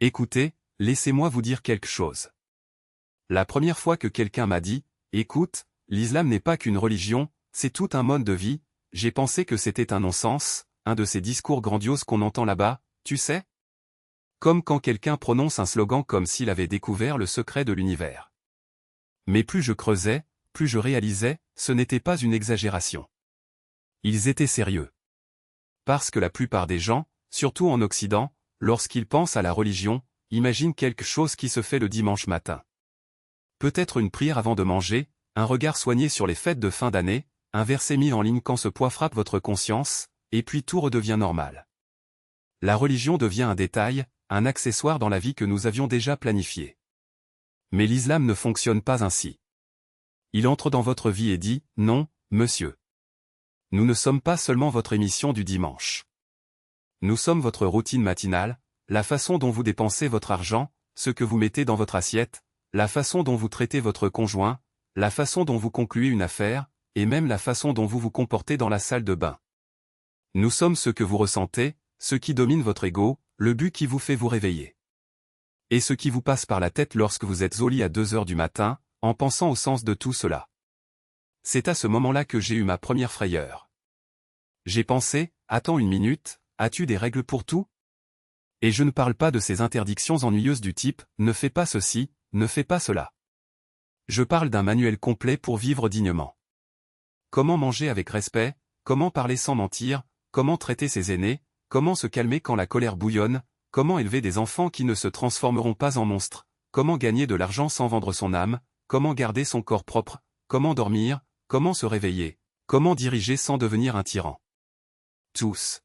Écoutez, laissez-moi vous dire quelque chose. La première fois que quelqu'un m'a dit « Écoute, l'islam n'est pas qu'une religion, c'est tout un mode de vie », j'ai pensé que c'était un non-sens, un de ces discours grandioses qu'on entend là-bas, tu sais? Comme quand quelqu'un prononce un slogan comme s'il avait découvert le secret de l'univers. Mais plus je creusais, plus je réalisais, ce n'était pas une exagération. Ils étaient sérieux. Parce que la plupart des gens, surtout en Occident, lorsqu'ils pensent à la religion, imaginent quelque chose qui se fait le dimanche matin. Peut-être une prière avant de manger, un regard soigné sur les fêtes de fin d'année, un verset mis en ligne quand ce poids frappe votre conscience, et puis tout redevient normal. La religion devient un détail, un accessoire dans la vie que nous avions déjà planifiée. Mais l'islam ne fonctionne pas ainsi. Il entre dans votre vie et dit « Non, monsieur. Nous ne sommes pas seulement votre émission du dimanche. Nous sommes votre routine matinale, la façon dont vous dépensez votre argent, ce que vous mettez dans votre assiette, la façon dont vous traitez votre conjoint, la façon dont vous concluez une affaire, et même la façon dont vous vous comportez dans la salle de bain. Nous sommes ce que vous ressentez, ce qui domine votre ego, le but qui vous fait vous réveiller. Et ce qui vous passe par la tête lorsque vous êtes au lit à 2 heures du matin, en pensant au sens de tout cela. C'est à ce moment-là que j'ai eu ma première frayeur. J'ai pensé, attends une minute, as-tu des règles pour tout? Et je ne parle pas de ces interdictions ennuyeuses du type, ne fais pas ceci, ne fais pas cela. Je parle d'un manuel complet pour vivre dignement. Comment manger avec respect, comment parler sans mentir, comment traiter ses aînés, comment se calmer quand la colère bouillonne, comment élever des enfants qui ne se transformeront pas en monstres, comment gagner de l'argent sans vendre son âme, comment garder son corps propre, comment dormir, comment se réveiller, comment diriger sans devenir un tyran. Tous.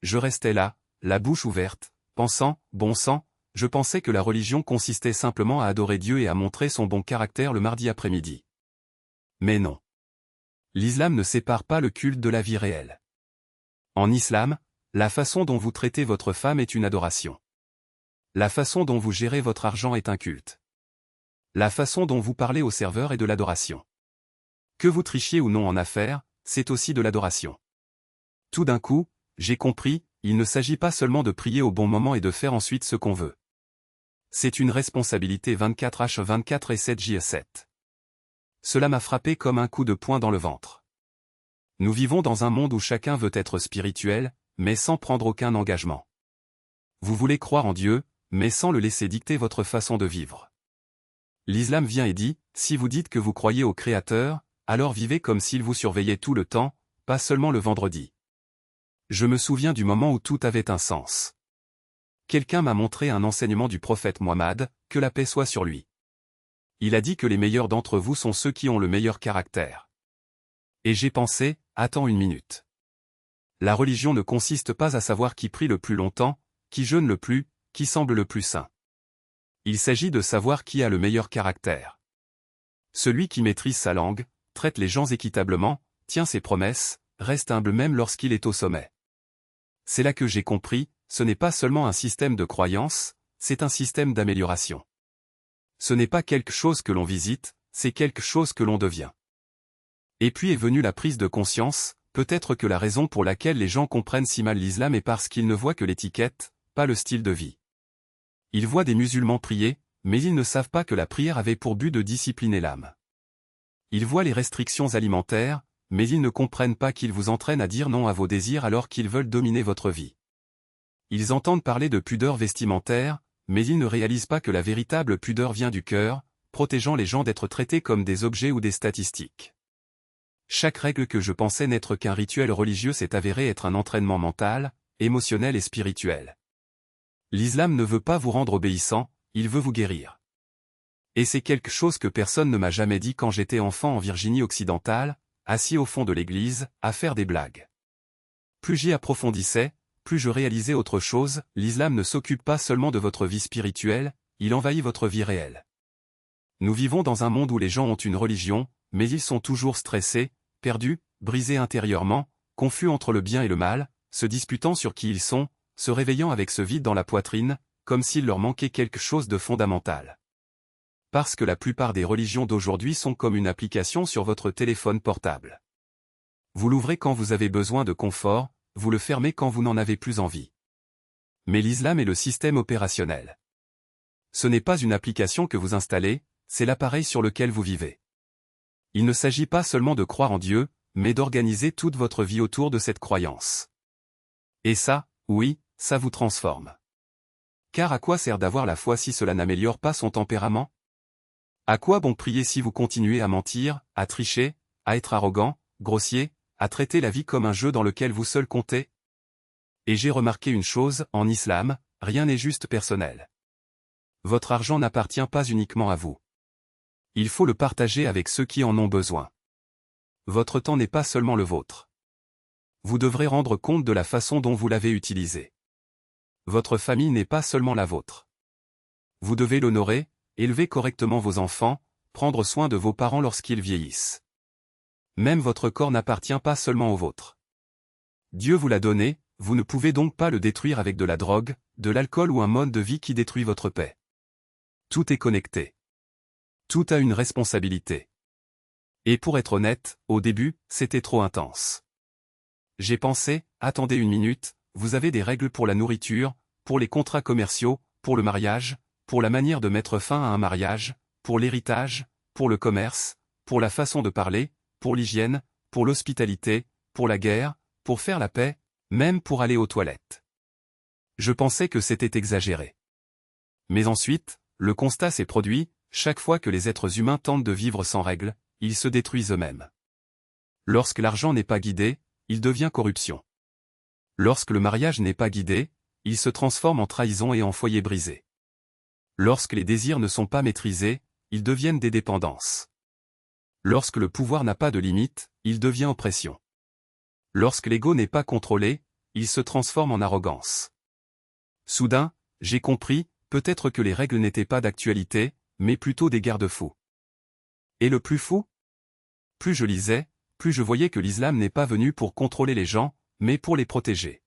Je restais là, la bouche ouverte, pensant, bon sang, je pensais que la religion consistait simplement à adorer Dieu et à montrer son bon caractère le mardi après-midi. Mais non. L'islam ne sépare pas le culte de la vie réelle. En islam, la façon dont vous traitez votre femme est une adoration. La façon dont vous gérez votre argent est un culte. La façon dont vous parlez au serveur est de l'adoration. Que vous trichiez ou non en affaires, c'est aussi de l'adoration. Tout d'un coup, j'ai compris, il ne s'agit pas seulement de prier au bon moment et de faire ensuite ce qu'on veut. C'est une responsabilité 24h24 et 7j7. Cela m'a frappé comme un coup de poing dans le ventre. Nous vivons dans un monde où chacun veut être spirituel, mais sans prendre aucun engagement. Vous voulez croire en Dieu, mais sans le laisser dicter votre façon de vivre. L'islam vient et dit, si vous dites que vous croyez au Créateur, alors vivez comme s'il vous surveillait tout le temps, pas seulement le vendredi. Je me souviens du moment où tout avait un sens. Quelqu'un m'a montré un enseignement du prophète Mohammed, que la paix soit sur lui. Il a dit que les meilleurs d'entre vous sont ceux qui ont le meilleur caractère. Et j'ai pensé, attends une minute. La religion ne consiste pas à savoir qui prie le plus longtemps, qui jeûne le plus, qui semble le plus saint. Il s'agit de savoir qui a le meilleur caractère. Celui qui maîtrise sa langue, traite les gens équitablement, tient ses promesses, reste humble même lorsqu'il est au sommet. C'est là que j'ai compris, ce n'est pas seulement un système de croyance, c'est un système d'amélioration. Ce n'est pas quelque chose que l'on visite, c'est quelque chose que l'on devient. Et puis est venue la prise de conscience, peut-être que la raison pour laquelle les gens comprennent si mal l'islam est parce qu'ils ne voient que l'étiquette, pas le style de vie. Ils voient des musulmans prier, mais ils ne savent pas que la prière avait pour but de discipliner l'âme. Ils voient les restrictions alimentaires, mais ils ne comprennent pas qu'ils vous entraînent à dire non à vos désirs alors qu'ils veulent dominer votre vie. Ils entendent parler de pudeur vestimentaire, mais ils ne réalisent pas que la véritable pudeur vient du cœur, protégeant les gens d'être traités comme des objets ou des statistiques. Chaque règle que je pensais n'être qu'un rituel religieux s'est avérée être un entraînement mental, émotionnel et spirituel. L'islam ne veut pas vous rendre obéissant, il veut vous guérir. Et c'est quelque chose que personne ne m'a jamais dit quand j'étais enfant en Virginie occidentale, assis au fond de l'église, à faire des blagues. Plus j'y approfondissais, plus je réalisais autre chose, l'islam ne s'occupe pas seulement de votre vie spirituelle, il envahit votre vie réelle. Nous vivons dans un monde où les gens ont une religion, mais ils sont toujours stressés, perdus, brisés intérieurement, confus entre le bien et le mal, se disputant sur qui ils sont, se réveillant avec ce vide dans la poitrine, comme s'il leur manquait quelque chose de fondamental. Parce que la plupart des religions d'aujourd'hui sont comme une application sur votre téléphone portable. Vous l'ouvrez quand vous avez besoin de confort, vous le fermez quand vous n'en avez plus envie. Mais l'islam est le système opérationnel. Ce n'est pas une application que vous installez, c'est l'appareil sur lequel vous vivez. Il ne s'agit pas seulement de croire en Dieu, mais d'organiser toute votre vie autour de cette croyance. Et ça, oui, ça vous transforme. Car à quoi sert d'avoir la foi si cela n'améliore pas son tempérament? À quoi bon prier si vous continuez à mentir, à tricher, à être arrogant, grossier, à traiter la vie comme un jeu dans lequel vous seul comptez? Et j'ai remarqué une chose, en islam, rien n'est juste personnel. Votre argent n'appartient pas uniquement à vous. Il faut le partager avec ceux qui en ont besoin. Votre temps n'est pas seulement le vôtre. Vous devrez rendre compte de la façon dont vous l'avez utilisé. Votre famille n'est pas seulement la vôtre. Vous devez l'honorer, élever correctement vos enfants, prendre soin de vos parents lorsqu'ils vieillissent. Même votre corps n'appartient pas seulement au vôtre. Dieu vous l'a donné, vous ne pouvez donc pas le détruire avec de la drogue, de l'alcool ou un mode de vie qui détruit votre paix. Tout est connecté. Tout a une responsabilité. Et pour être honnête, au début, c'était trop intense. J'ai pensé, attendez une minute, vous avez des règles pour la nourriture, pour les contrats commerciaux, pour le mariage, pour la manière de mettre fin à un mariage, pour l'héritage, pour le commerce, pour la façon de parler, pour l'hygiène, pour l'hospitalité, pour la guerre, pour faire la paix, même pour aller aux toilettes. Je pensais que c'était exagéré. Mais ensuite, le constat s'est produit, chaque fois que les êtres humains tentent de vivre sans règles, ils se détruisent eux-mêmes. Lorsque l'argent n'est pas guidé, il devient corruption. Lorsque le mariage n'est pas guidé, il se transforme en trahison et en foyer brisé. Lorsque les désirs ne sont pas maîtrisés, ils deviennent des dépendances. Lorsque le pouvoir n'a pas de limite, il devient oppression. Lorsque l'ego n'est pas contrôlé, il se transforme en arrogance. Soudain, j'ai compris, peut-être que les règles n'étaient pas d'actualité, mais plutôt des garde-fous. Et le plus fou? Plus je lisais, plus je voyais que l'islam n'est pas venu pour contrôler les gens, mais pour les protéger.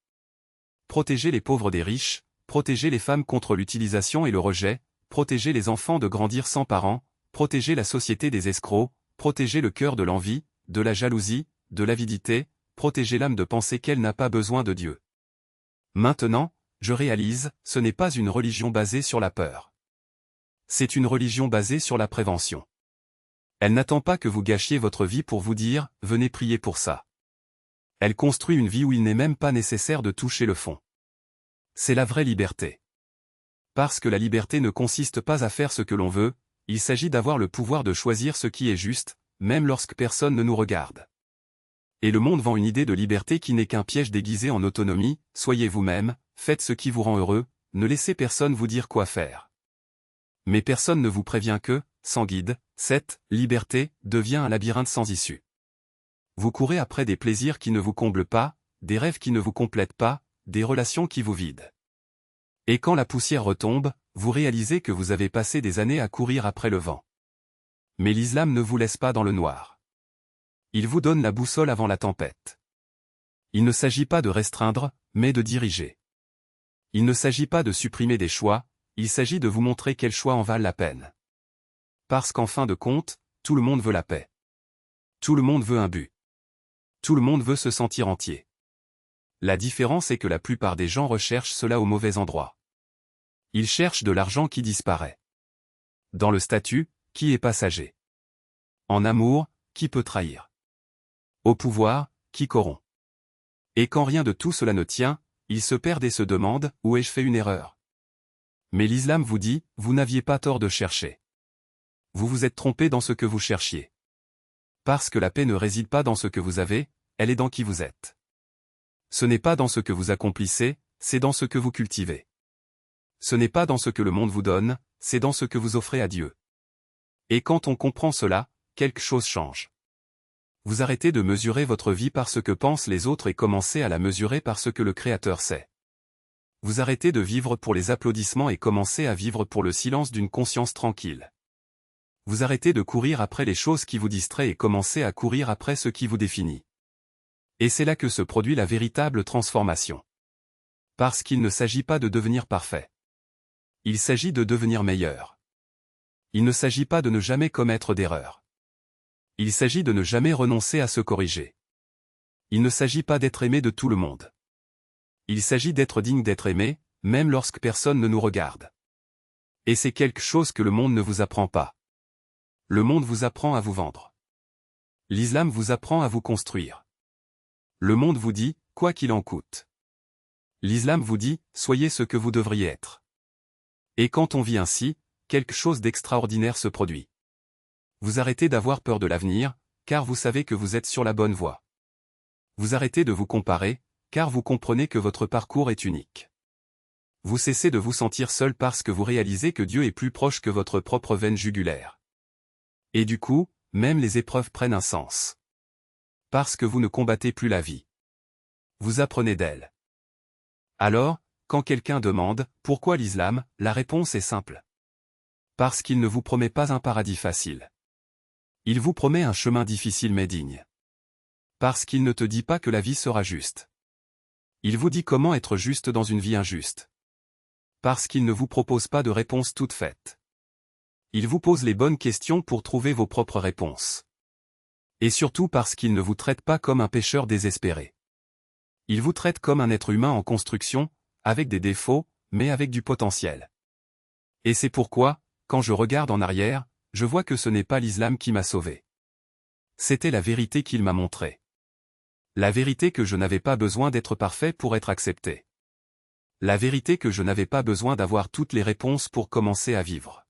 Protéger les pauvres des riches, protéger les femmes contre l'utilisation et le rejet, protéger les enfants de grandir sans parents, protéger la société des escrocs, protéger le cœur de l'envie, de la jalousie, de l'avidité, protéger l'âme de penser qu'elle n'a pas besoin de Dieu. Maintenant, je réalise, ce n'est pas une religion basée sur la peur. C'est une religion basée sur la prévention. Elle n'attend pas que vous gâchiez votre vie pour vous dire « venez prier pour ça ». Elle construit une vie où il n'est même pas nécessaire de toucher le fond. C'est la vraie liberté. Parce que la liberté ne consiste pas à faire ce que l'on veut, il s'agit d'avoir le pouvoir de choisir ce qui est juste, même lorsque personne ne nous regarde. Et le monde vend une idée de liberté qui n'est qu'un piège déguisé en autonomie, soyez vous-même, faites ce qui vous rend heureux, ne laissez personne vous dire quoi faire. Mais personne ne vous prévient que, sans guide, cette liberté devient un labyrinthe sans issue. Vous courez après des plaisirs qui ne vous comblent pas, des rêves qui ne vous complètent pas, des relations qui vous vident. Et quand la poussière retombe, vous réalisez que vous avez passé des années à courir après le vent. Mais l'islam ne vous laisse pas dans le noir. Il vous donne la boussole avant la tempête. Il ne s'agit pas de restreindre, mais de diriger. Il ne s'agit pas de supprimer des choix, il s'agit de vous montrer quels choix en valent la peine. Parce qu'en fin de compte, tout le monde veut la paix. Tout le monde veut un but. Tout le monde veut se sentir entier. La différence est que la plupart des gens recherchent cela au mauvais endroit. Ils cherchent de l'argent qui disparaît. Dans le statut, qui est passager. En amour, qui peut trahir. Au pouvoir, qui corrompt. Et quand rien de tout cela ne tient, ils se perdent et se demandent « Où ai-je fait une erreur ?» Mais l'islam vous dit « Vous n'aviez pas tort de chercher. Vous vous êtes trompé dans ce que vous cherchiez. Parce que la paix ne réside pas dans ce que vous avez, elle est dans qui vous êtes. Ce n'est pas dans ce que vous accomplissez, c'est dans ce que vous cultivez. Ce n'est pas dans ce que le monde vous donne, c'est dans ce que vous offrez à Dieu. Et quand on comprend cela, quelque chose change. Vous arrêtez de mesurer votre vie par ce que pensent les autres et commencez à la mesurer par ce que le Créateur sait. Vous arrêtez de vivre pour les applaudissements et commencez à vivre pour le silence d'une conscience tranquille. Vous arrêtez de courir après les choses qui vous distraient et commencez à courir après ce qui vous définit. Et c'est là que se produit la véritable transformation. Parce qu'il ne s'agit pas de devenir parfait. Il s'agit de devenir meilleur. Il ne s'agit pas de ne jamais commettre d'erreur. Il s'agit de ne jamais renoncer à se corriger. Il ne s'agit pas d'être aimé de tout le monde. Il s'agit d'être digne d'être aimé, même lorsque personne ne nous regarde. Et c'est quelque chose que le monde ne vous apprend pas. Le monde vous apprend à vous vendre. L'islam vous apprend à vous construire. Le monde vous dit, quoi qu'il en coûte. L'islam vous dit, soyez ce que vous devriez être. Et quand on vit ainsi, quelque chose d'extraordinaire se produit. Vous arrêtez d'avoir peur de l'avenir, car vous savez que vous êtes sur la bonne voie. Vous arrêtez de vous comparer, car vous comprenez que votre parcours est unique. Vous cessez de vous sentir seul parce que vous réalisez que Dieu est plus proche que votre propre veine jugulaire. Et du coup, même les épreuves prennent un sens. Parce que vous ne combattez plus la vie. Vous apprenez d'elle. Alors, quand quelqu'un demande « Pourquoi l'islam ?», la réponse est simple. Parce qu'il ne vous promet pas un paradis facile. Il vous promet un chemin difficile mais digne. Parce qu'il ne te dit pas que la vie sera juste. Il vous dit comment être juste dans une vie injuste. Parce qu'il ne vous propose pas de réponse toute faite. Il vous pose les bonnes questions pour trouver vos propres réponses. Et surtout parce qu'il ne vous traite pas comme un pécheur désespéré. Il vous traite comme un être humain en construction, avec des défauts, mais avec du potentiel. Et c'est pourquoi, quand je regarde en arrière, je vois que ce n'est pas l'islam qui m'a sauvé. C'était la vérité qu'il m'a montrée. La vérité que je n'avais pas besoin d'être parfait pour être accepté. La vérité que je n'avais pas besoin d'avoir toutes les réponses pour commencer à vivre.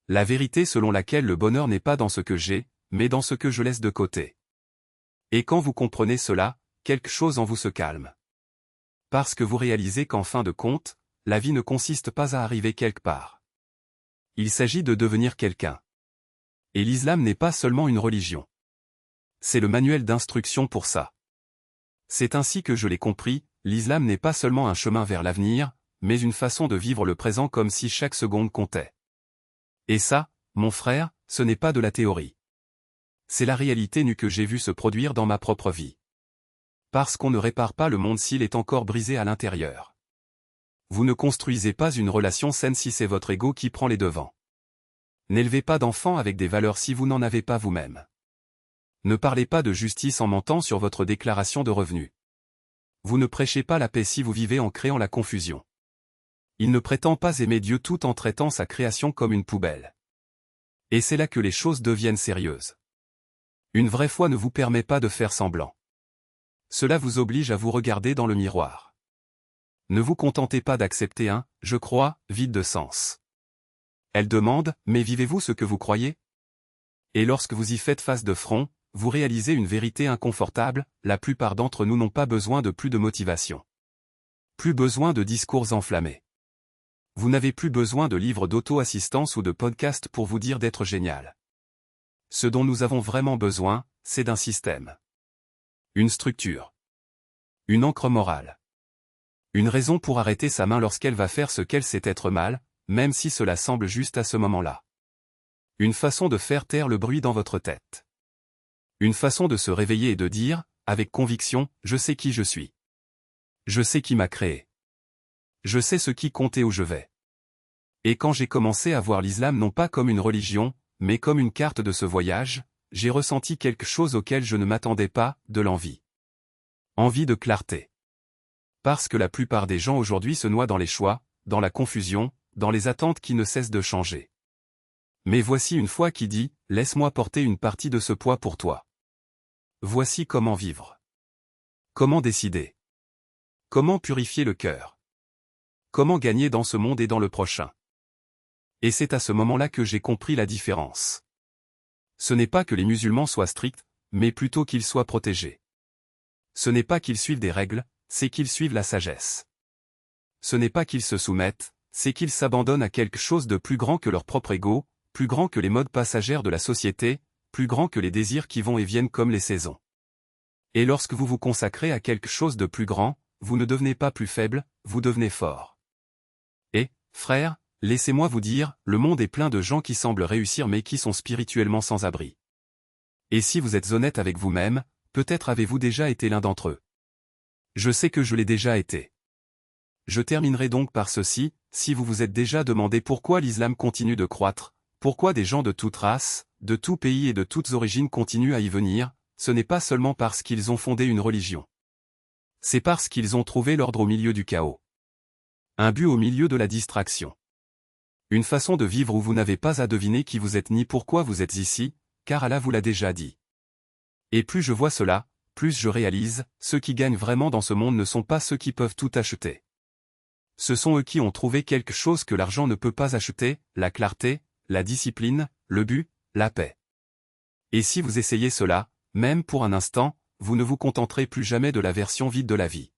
La vérité selon laquelle le bonheur n'est pas dans ce que j'ai, mais dans ce que je laisse de côté. Et quand vous comprenez cela, quelque chose en vous se calme. Parce que vous réalisez qu'en fin de compte, la vie ne consiste pas à arriver quelque part. Il s'agit de devenir quelqu'un. Et l'islam n'est pas seulement une religion. C'est le manuel d'instruction pour ça. C'est ainsi que je l'ai compris, l'islam n'est pas seulement un chemin vers l'avenir, mais une façon de vivre le présent comme si chaque seconde comptait. Et ça, mon frère, ce n'est pas de la théorie. C'est la réalité nue que j'ai vue se produire dans ma propre vie. Parce qu'on ne répare pas le monde s'il est encore brisé à l'intérieur. Vous ne construisez pas une relation saine si c'est votre ego qui prend les devants. N'élevez pas d'enfants avec des valeurs si vous n'en avez pas vous-même. Ne parlez pas de justice en mentant sur votre déclaration de revenus. Vous ne prêchez pas la paix si vous vivez en créant la confusion. Il ne prétend pas aimer Dieu tout en traitant sa création comme une poubelle. Et c'est là que les choses deviennent sérieuses. Une vraie foi ne vous permet pas de faire semblant. Cela vous oblige à vous regarder dans le miroir. Ne vous contentez pas d'accepter un « je crois » vide de sens. Elle demande « mais vivez-vous ce que vous croyez ?» Et lorsque vous y faites face de front, vous réalisez une vérité inconfortable, la plupart d'entre nous n'ont pas besoin de plus de motivation. Plus besoin de discours enflammés. Vous n'avez plus besoin de livres d'auto-assistance ou de podcasts pour vous dire d'être génial. Ce dont nous avons vraiment besoin, c'est d'un système. Une structure. Une ancre morale. Une raison pour arrêter sa main lorsqu'elle va faire ce qu'elle sait être mal, même si cela semble juste à ce moment-là. Une façon de faire taire le bruit dans votre tête. Une façon de se réveiller et de dire, avec conviction, je sais qui je suis. Je sais qui m'a créé. Je sais ce qui compte et où je vais. Et quand j'ai commencé à voir l'islam non pas comme une religion, mais comme une carte de ce voyage, j'ai ressenti quelque chose auquel je ne m'attendais pas, de l'envie. Envie de clarté. Parce que la plupart des gens aujourd'hui se noient dans les choix, dans la confusion, dans les attentes qui ne cessent de changer. Mais voici une foi qui dit, laisse-moi porter une partie de ce poids pour toi. Voici comment vivre. Comment décider. Comment purifier le cœur. Comment gagner dans ce monde et dans le prochain. Et c'est à ce moment-là que j'ai compris la différence. Ce n'est pas que les musulmans soient stricts, mais plutôt qu'ils soient protégés. Ce n'est pas qu'ils suivent des règles, c'est qu'ils suivent la sagesse. Ce n'est pas qu'ils se soumettent, c'est qu'ils s'abandonnent à quelque chose de plus grand que leur propre ego, plus grand que les modes passagères de la société, plus grand que les désirs qui vont et viennent comme les saisons. Et lorsque vous vous consacrez à quelque chose de plus grand, vous ne devenez pas plus faible, vous devenez fort. Et, frères, laissez-moi vous dire, le monde est plein de gens qui semblent réussir mais qui sont spirituellement sans abri. Et si vous êtes honnête avec vous-même, peut-être avez-vous déjà été l'un d'entre eux. Je sais que je l'ai déjà été. Je terminerai donc par ceci, si vous vous êtes déjà demandé pourquoi l'islam continue de croître, pourquoi des gens de toute race, de tout pays et de toutes origines continuent à y venir, ce n'est pas seulement parce qu'ils ont fondé une religion. C'est parce qu'ils ont trouvé l'ordre au milieu du chaos. Un but au milieu de la distraction. Une façon de vivre où vous n'avez pas à deviner qui vous êtes ni pourquoi vous êtes ici, car Allah vous l'a déjà dit. Et plus je vois cela, plus je réalise, ceux qui gagnent vraiment dans ce monde ne sont pas ceux qui peuvent tout acheter. Ce sont eux qui ont trouvé quelque chose que l'argent ne peut pas acheter, la clarté, la discipline, le but, la paix. Et si vous essayez cela, même pour un instant, vous ne vous contenterez plus jamais de la version vide de la vie.